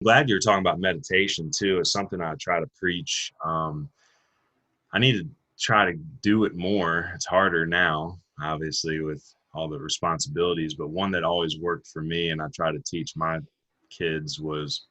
Glad you're talking about meditation too. It's something I try to preach. I need to try to do it more. It's harder now, obviously, with all the responsibilities, but one that always worked for me and I try to teach my kids was,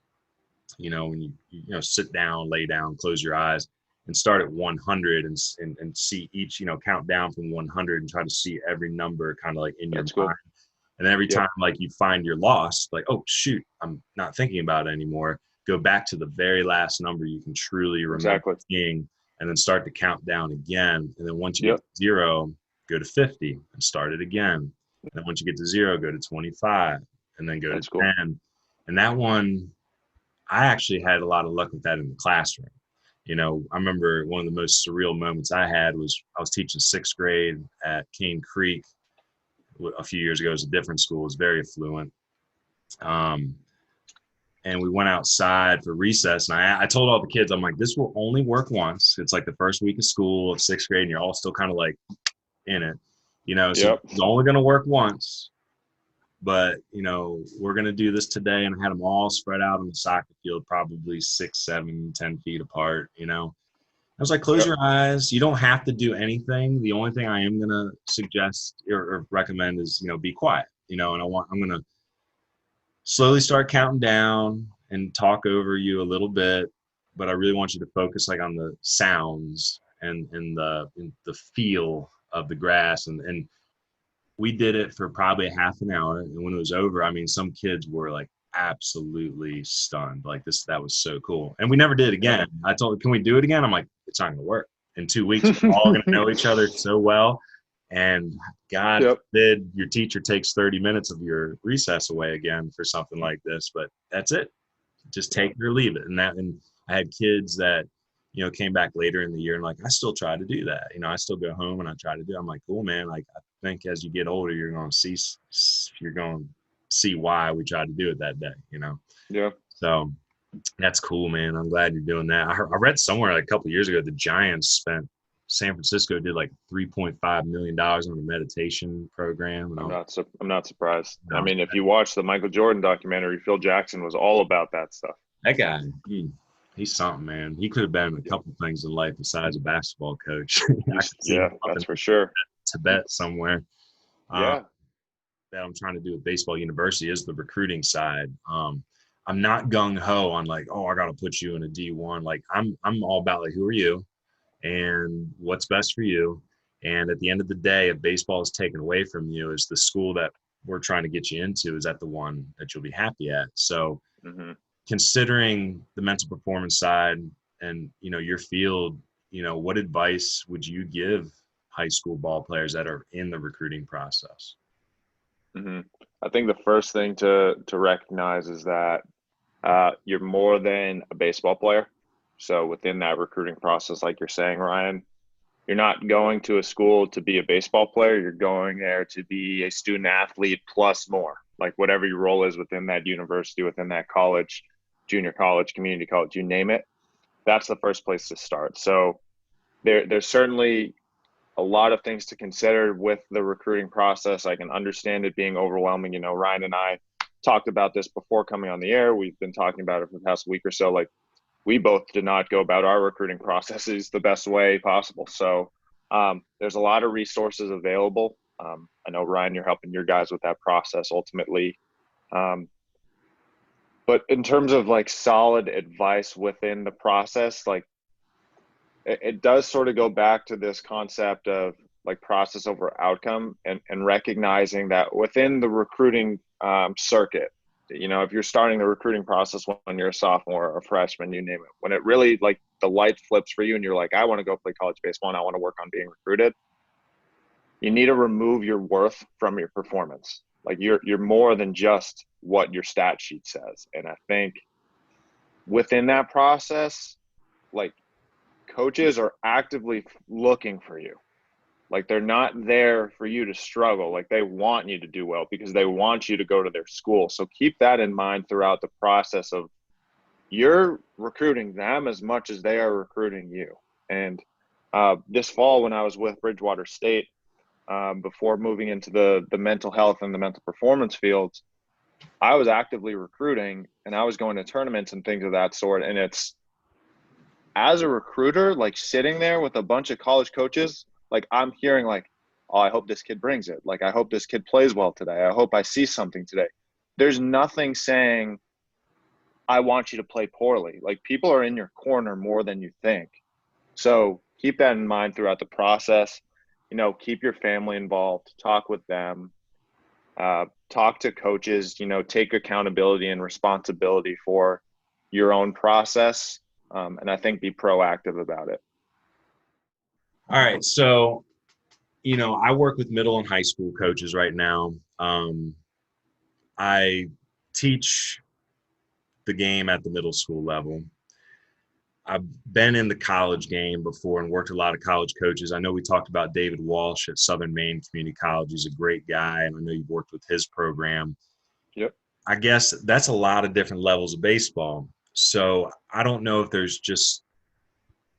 when you sit down, lay down, close your eyes and start at 100 and see each, count down from 100 and try to see every number kind of like in your That's mind. cool. And every Yep. time like you find you're lost, like, oh shoot, I'm not thinking about it anymore. Go back to the very last number you can truly remember Exactly. seeing, and then start to count down again. And then once you get Yep. to zero, go to 50 and start it again. And then once you get to zero, go to 25 and then go to That's cool. 10. And that one, I actually had a lot of luck with that in the classroom. I remember one of the most surreal moments I had was I was teaching sixth grade at Cane Creek a few years ago. It was a different school. It was very affluent. Um, and we went outside for recess, and I told all the kids, I'm like, this will only work once. It's like the first week of school of sixth grade, and you're all still kind of like in it, so Yep. it's only going to work once. But we're going to do this today. And I had them all spread out on the soccer field, probably 6, 7, 10 feet apart. I was like, close Yep. your eyes. You don't have to do anything. The only thing I am going to suggest or recommend is, be quiet, and I'm going to slowly start counting down and talk over you a little bit. But I really want you to focus like on the sounds and the feel of the grass. And we did it for probably a half an hour. And when it was over, I mean, some kids were like absolutely stunned. Like that was so cool. And we never did it Yep. again. I told, can we do it again? I'm like, it's not going to work. In 2 weeks, we're all going to know each other so well. And God Yep. forbid your teacher takes 30 minutes of your recess away again for something like this, but that's it. Just take Yep. it or leave it. And I had kids that, came back later in the year and like, I still try to do that. I still go home and I try to do, I'm like, cool, man. Like, I think as you get older, you're going to see why we tried to do it that day. Yep. So that's cool, man. I'm glad you're doing that. I read somewhere like a couple of years ago, the Giants spent San Francisco did like $3.5 million on a meditation program, and I'm not surprised. I no, mean, if you watch the Michael Jordan documentary, Phil Jackson was all about that stuff. that guy, he's something, man. He could have been a couple things in life besides a basketball coach. I could see Yeah, him up in that's for sure. Tibet somewhere. Uh, Yeah. that I'm trying to do with baseball university is the recruiting side. I'm not gung ho on like, oh, I got to put you in a D1. Like I'm all about like, who are you and what's best for you. And at the end of the day, if baseball is taken away from you, is the school that we're trying to get you into, is that the one that you'll be happy at? So Hmm. considering the mental performance side and, your field, what advice would you give high school ball players that are in the recruiting process? Hmm. I think the first thing to recognize is that you're more than a baseball player. So within that recruiting process, like you're saying, Ryan, you're not going to a school to be a baseball player. You're going there to be a student athlete plus more, like whatever your role is within that university, within that college, junior college, community college, you name it. That's the first place to start. So there's certainly a lot of things to consider with the recruiting process. I can understand it being overwhelming. Ryan and I talked about this before coming on the air. We've been talking about it for the past week or so. Like, we both did not go about our recruiting processes the best way possible. So there's a lot of resources available. I know, Ryan, you're helping your guys with that process ultimately. Um, but in terms of like solid advice within the process, like it does sort of go back to this concept of like process over outcome, and recognizing that within the recruiting circuit, if you're starting the recruiting process when you're a sophomore or a freshman, you name it, when it really like the light flips for you and you're like, I want to go play college baseball and I want to work on being recruited, you need to remove your worth from your performance. Like, you're more than just what your stat sheet says. And I think within that process, like, coaches are actively looking for you. Like, they're not there for you to struggle. Like, they want you to do well because they want you to go to their school. So keep that in mind throughout the process of you're recruiting them as much as they are recruiting you. And this fall, when I was with Bridgewater State, before moving into the mental health and the mental performance fields, I was actively recruiting and I was going to tournaments and things of that sort. And it's, as a recruiter, like sitting there with a bunch of college coaches, like I'm hearing like, oh, I hope this kid brings it. Like, I hope this kid plays well today. I hope I see something today. There's nothing saying, I want you to play poorly. Like, people are in your corner more than you think. So keep that in mind throughout the process. You know, keep your family involved, talk with them, talk to coaches, you know, take accountability and responsibility for your own process. And I think be proactive about it. All right. So, you know, I work with middle and high school coaches right now. I teach the game at the middle school level. I've been in the college game before and worked with a lot of college coaches. I know we talked about David Walsh at Southern Maine Community College. He's a great guy, and I know you've worked with his program. Yep. I guess that's a lot of different levels of baseball. So I don't know if there's just,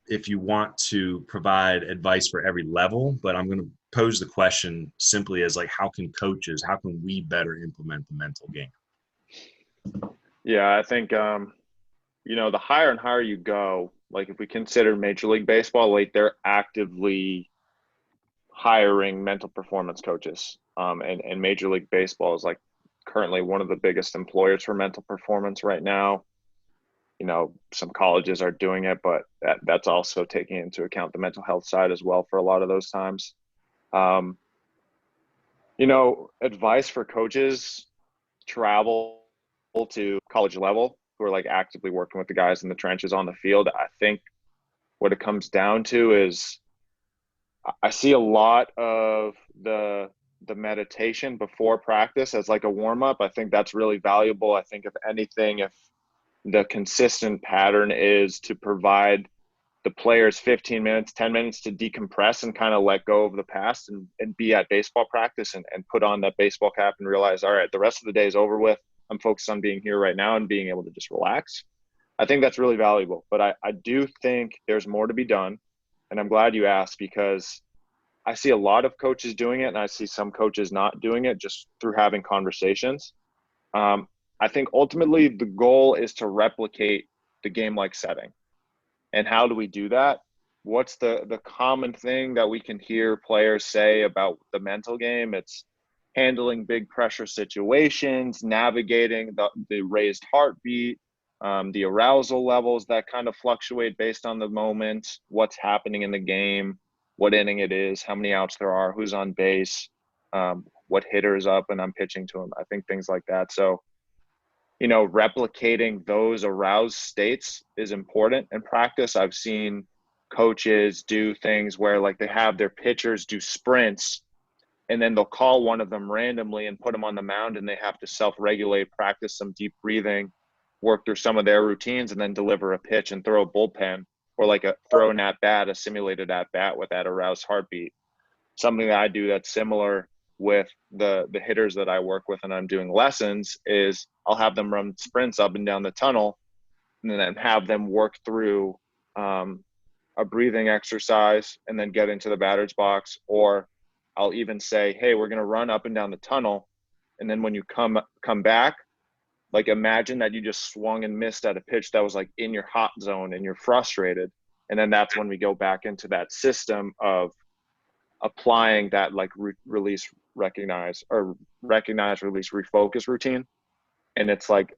if you want to provide advice for every level, but I'm going to pose the question simply as like, how can we better implement the mental game? Yeah, I think, you know, the higher and higher you go, like if we consider Major League Baseball, like they're actively hiring mental performance coaches. And Major League Baseball is like currently one of the biggest employers for mental performance right now. You know, some colleges are doing it, but that's also taking into account the mental health side as well for a lot of those times. Um, you know, advice for coaches: travel to college level who are like actively working with the guys in the trenches on the field. I think what it comes down to is I see a lot of the meditation before practice as like a warm up. I think that's really valuable. I think if anything, if the consistent pattern is to provide the players 15 minutes, 10 minutes to decompress and kind of let go of the past and be at baseball practice and put on that baseball cap and realize, all right, the rest of the day is over with. I'm focused on being here right now and being able to just relax. I think that's really valuable. But I do think there's more to be done. And I'm glad you asked, because I see a lot of coaches doing it and I see some coaches not doing it just through having conversations. I think ultimately the goal is to replicate the game-like setting. And how do we do that? What's the common thing that we can hear players say about the mental game? It's handling big pressure situations, navigating the raised heartbeat, the arousal levels that kind of fluctuate based on the moment, what's happening in the game, what inning it is, how many outs there are, who's on base, what hitter is up and I'm pitching to him. I think things like that. So, you know, replicating those aroused states is important in practice. I've seen coaches do things where like they have their pitchers do sprints and then they'll call one of them randomly and put them on the mound and they have to self-regulate, practice some deep breathing, work through some of their routines, and then deliver a pitch and throw a bullpen or like throw an at-bat, a simulated at-bat with that aroused heartbeat. Something that I do that's similar with the hitters that I work with and I'm doing lessons is I'll have them run sprints up and down the tunnel and then have them work through a breathing exercise and then get into the batter's box. Or I'll even say, hey, we're going to run up and down the tunnel. And then when you come back, like imagine that you just swung and missed at a pitch that was like in your hot zone and you're frustrated. And then that's when we go back into that system of applying that like release, recognize, release, refocus routine. And it's like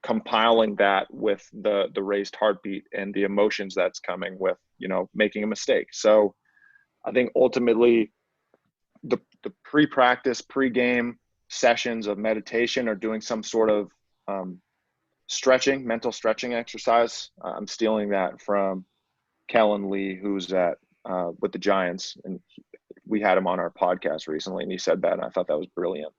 compiling that with the raised heartbeat and the emotions that's coming with, you know, making a mistake. So I think ultimately the pre-practice, pre-game sessions of meditation or doing some sort of stretching, mental stretching exercise. I'm stealing that from Kellen Lee, who's at with the Giants, and we had him on our podcast recently, and he said that, and I thought that was brilliant.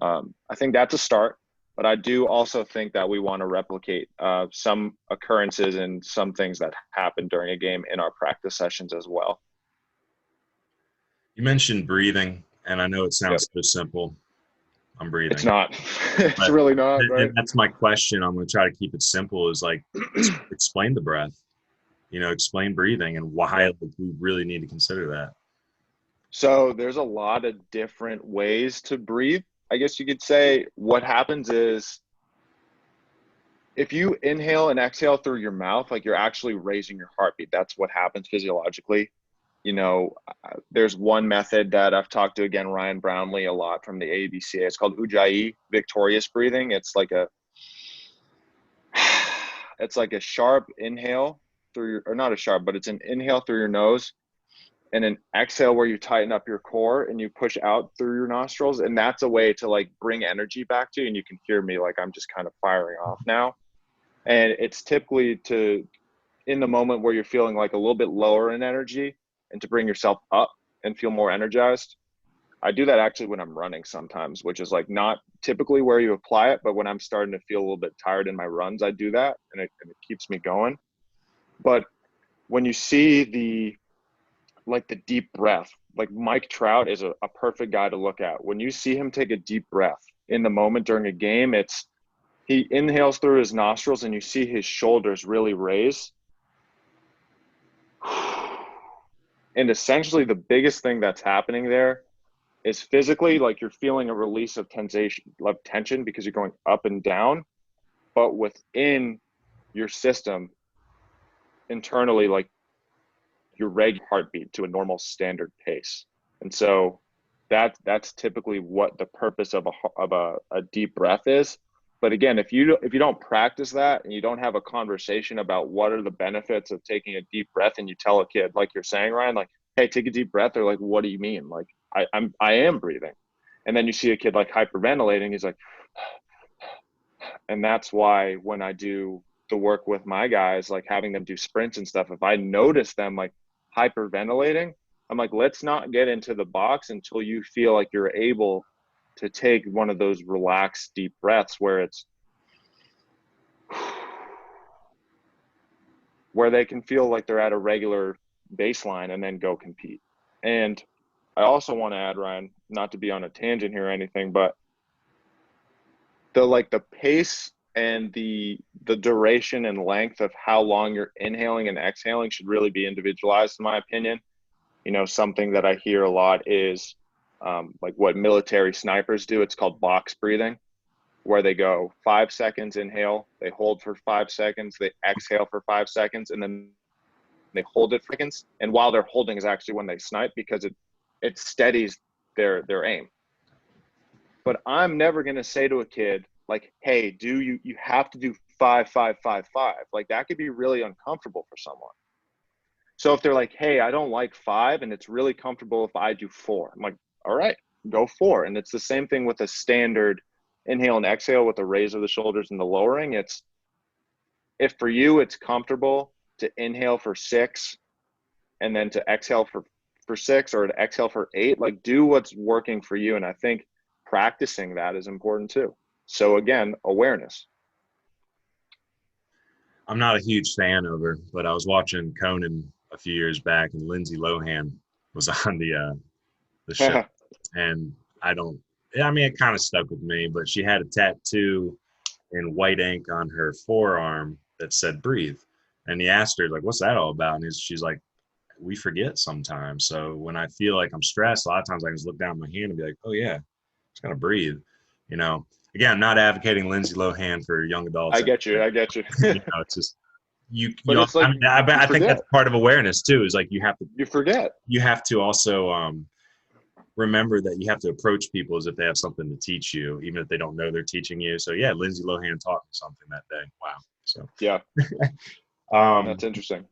I think that's a start, but I do also think that we want to replicate some occurrences and some things that happen during a game in our practice sessions as well. You mentioned breathing, and I know it sounds so simple. I'm breathing. It's not. It's really not. Right? And that's my question. I'm going to try to keep it simple. Is like explain the breath. You know, explain breathing and why we really need to consider that. So there's a lot of different ways to breathe. I guess you could say what happens is if you inhale and exhale through your mouth, like you're actually raising your heartbeat. That's what happens physiologically. You know, there's one method that I've talked to, again, Ryan Brownlee a lot from the ABCA. It's called Ujjayi, victorious breathing. It's like a sharp inhale through your, or not a sharp, but it's an inhale through your nose and an exhale where you tighten up your core and you push out through your nostrils. And that's a way to like bring energy back to you. And you can hear me like I'm just kind of firing off now. And it's typically in the moment where you're feeling like a little bit lower in energy and to bring yourself up and feel more energized. I do that actually when I'm running sometimes, which is like not typically where you apply it, but when I'm starting to feel a little bit tired in my runs, I do that and it keeps me going. But when you see the deep breath, like Mike Trout is a perfect guy to look at. When you see him take a deep breath in the moment during a game, he inhales through his nostrils and you see his shoulders really raise. And essentially the biggest thing that's happening there is physically, like you're feeling a release of tension because you're going up and down, but within your system internally, like your regular heartbeat to a normal standard pace. And so that's typically what the purpose of a deep breath is. But again, if you don't practice that and you don't have a conversation about what are the benefits of taking a deep breath, and you tell a kid, like you're saying, Ryan, like, hey, take a deep breath. They're like, what do you mean? Like, I am breathing. And then you see a kid like hyperventilating, he's like, and that's why when I do the work with my guys, like having them do sprints and stuff, if I notice them like hyperventilating, I'm like, let's not get into the box until you feel like you're able to take one of those relaxed deep breaths where it's where they can feel like they're at a regular baseline and then go compete. And I also want to add, Ryan, not to be on a tangent here or anything, but the pace and the duration and length of how long you're inhaling and exhaling should really be individualized, in my opinion. You know, something that I hear a lot is like what military snipers do. It's called box breathing, where they go 5 seconds inhale, they hold for 5 seconds, they exhale for 5 seconds, and then they hold it for seconds. And while they're holding is actually when they snipe, because it steadies their aim. But I'm never going to say to a kid like, hey, you have to do 5, 5, 5, 5. Like that could be really uncomfortable for someone. So if they're like, hey, I don't like 5 and it's really comfortable if I do 4, I'm like, all right, go 4. And it's the same thing with a standard inhale and exhale with the raise of the shoulders and the lowering. It's if for you it's comfortable to inhale for 6 and then to exhale for 6 or to exhale for 8, like do what's working for you. And I think practicing that is important too. So again, awareness. I'm not a huge fan of her, but I was watching Conan a few years back, and Lindsay Lohan was on the show, and it kind of stuck with me. But she had a tattoo in white ink on her forearm that said "breathe," and he asked her like, "What's that all about?" And she's like, "We forget sometimes. So when I feel like I'm stressed, a lot of times I can just look down at my hand and be like, oh yeah, just gotta breathe." You know, again, I'm not advocating Lindsay Lohan for young adults. I get you. You know, it's just it's like, I think that's part of awareness too. Is like you forget. You have to also remember that you have to approach people as if they have something to teach you, even if they don't know they're teaching you. So yeah, Lindsay Lohan taught me something that day. Wow. So yeah, that's interesting.